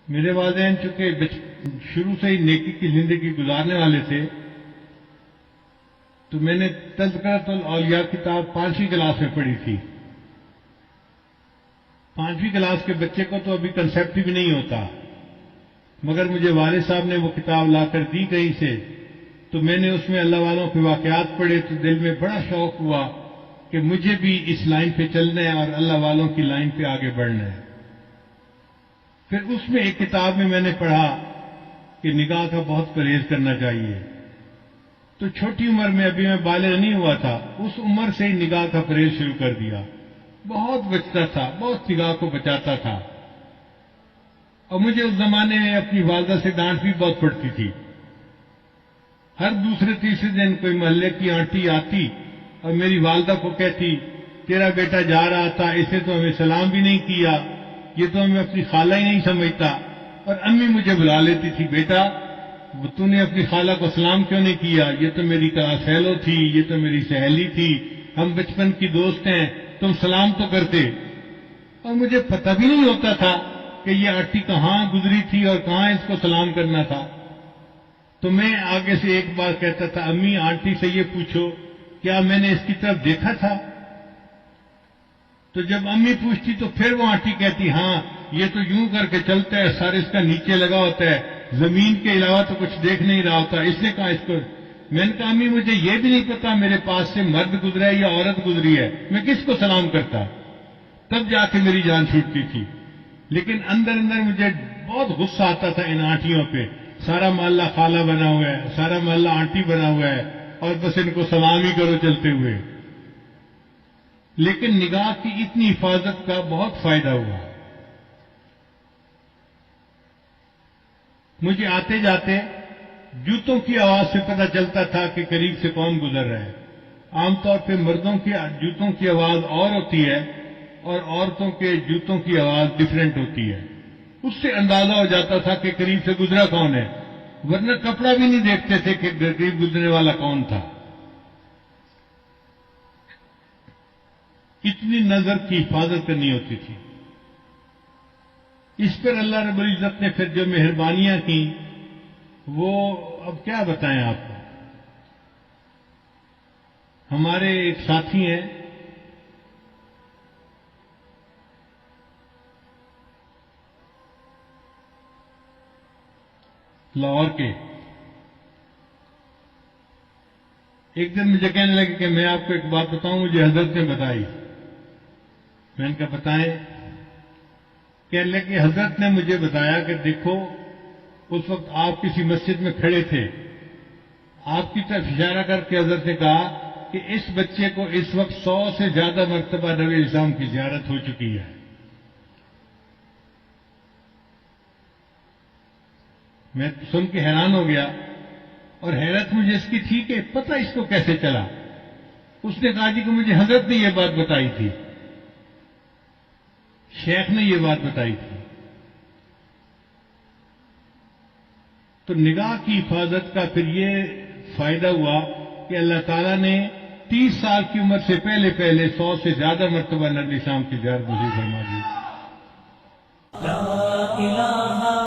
میرے والدین چونکہ شروع سے ہی نیکی کی زندگی گزارنے والے تھے، تو میں نے تذکرۃ الاولیاء کتاب 5ویں کلاس میں پڑھی تھی۔ 5ویں کلاس کے بچے کو تو ابھی کنسیپٹ بھی نہیں ہوتا، مگر مجھے والد صاحب نے وہ کتاب لا کر دی کہیں سے، تو میں نے اس میں اللہ والوں کے واقعات پڑھے تو دل میں بڑا شوق ہوا کہ مجھے بھی اس لائن پہ چلنا ہے اور اللہ والوں کی لائن پہ آگے بڑھنا ہے۔ پھر اس میں ایک کتاب میں نے پڑھا کہ نگاہ کا بہت پرہیز کرنا چاہیے۔ تو چھوٹی عمر میں، ابھی میں بالغ نہیں ہوا تھا، اس عمر سے ہی نگاہ کا پرہیز شروع کر دیا۔ بہت بچتا تھا، بہت نگاہ کو بچاتا تھا، اور مجھے اس زمانے میں اپنی والدہ سے ڈانٹ بھی بہت پڑتی تھی۔ ہر دوسرے تیسرے دن کوئی محلے کی آنٹی آتی اور میری والدہ کو کہتی، تیرا بیٹا جا رہا تھا، اسے تو ہمیں سلام بھی نہیں کیا، یہ تو ہمیں اپنی خالہ ہی نہیں سمجھتا۔ اور امی مجھے بلا لیتی تھی، بیٹا تو نے اپنی خالہ کو سلام کیوں نہیں کیا؟ یہ تو میری کلاس فیلو تھی، یہ تو میری سہیلی تھی، ہم بچپن کی دوست ہیں، تم سلام تو کرتے۔ اور مجھے پتہ بھی نہیں ہوتا تھا کہ یہ آنٹی کہاں گزری تھی اور کہاں اس کو سلام کرنا تھا۔ تو میں آگے سے ایک بار کہتا تھا، امی آنٹی سے یہ پوچھو کیا میں نے اس کی طرف دیکھا تھا؟ تو جب امی پوچھتی تو پھر وہ آنٹی کہتی، ہاں یہ تو یوں کر کے چلتا ہے، سر اس کا نیچے لگا ہوتا ہے، زمین کے علاوہ تو کچھ دیکھ نہیں رہا ہوتا، اس نے کہا اس کو۔ میں نے کہا امی مجھے یہ بھی نہیں پتا میرے پاس سے مرد گزرا ہے یا عورت گزری ہے، میں کس کو سلام کرتا؟ تب جا کے میری جان چھوٹتی تھی۔ لیکن اندر اندر مجھے بہت غصہ آتا تھا ان آنٹیوں پہ، سارا محلہ خالہ بنا ہوا ہے، سارا محلہ آنٹی بنا ہوا ہے، اور بس ان کو سلام ہی کرو چلتے ہوئے۔ لیکن نگاہ کی اتنی حفاظت کا بہت فائدہ ہوا۔ مجھے آتے جاتے جوتوں کی آواز سے پتہ چلتا تھا کہ قریب سے کون گزر رہا ہے۔ عام طور پہ مردوں کی جوتوں کی آواز اور ہوتی ہے اور عورتوں کے جوتوں کی آواز ڈیفرنٹ ہوتی ہے۔ اس سے اندازہ ہو جاتا تھا کہ قریب سے گزرا کون ہے، ورنہ کپڑا بھی نہیں دیکھتے تھے کہ قریب گزرنے والا کون تھا۔ اتنی نظر کی حفاظت کرنی ہوتی تھی۔ اس پر اللہ رب العزت نے پھر جو مہربانیاں کی وہ اب کیا بتائیں آپ کو۔ ہمارے ایک ساتھی ہیں، لاہور کے، ایک دن مجھے کہنے لگے کہ میں آپ کو ایک بات بتاؤں، مجھے حضرت نے بتائی۔ میں نے کہا بتائیں۔ کہنے لگے کہ حضرت نے مجھے بتایا کہ دیکھو اس وقت آپ کسی مسجد میں کھڑے تھے، آپ کی طرف اشارہ کر کے حضرت نے کہا کہ اس بچے کو اس وقت 100 سے زیادہ مرتبہ نبی اسلام کی زیارت ہو چکی ہے۔ میں سن کے حیران ہو گیا، اور حیرت مجھے اس کی تھی کہ پتہ اس کو کیسے چلا۔ اس نے کہا جی کہ مجھے حضرت نے یہ بات بتائی تھی، شیخ نے یہ بات بتائی تھی۔ تو نگاہ کی حفاظت کا پھر یہ فائدہ ہوا کہ اللہ تعالیٰ نے 30 سال کی عمر سے پہلے 100 سے زیادہ مرتبہ نبی اسلام کی زیارت نصیب فرما دی۔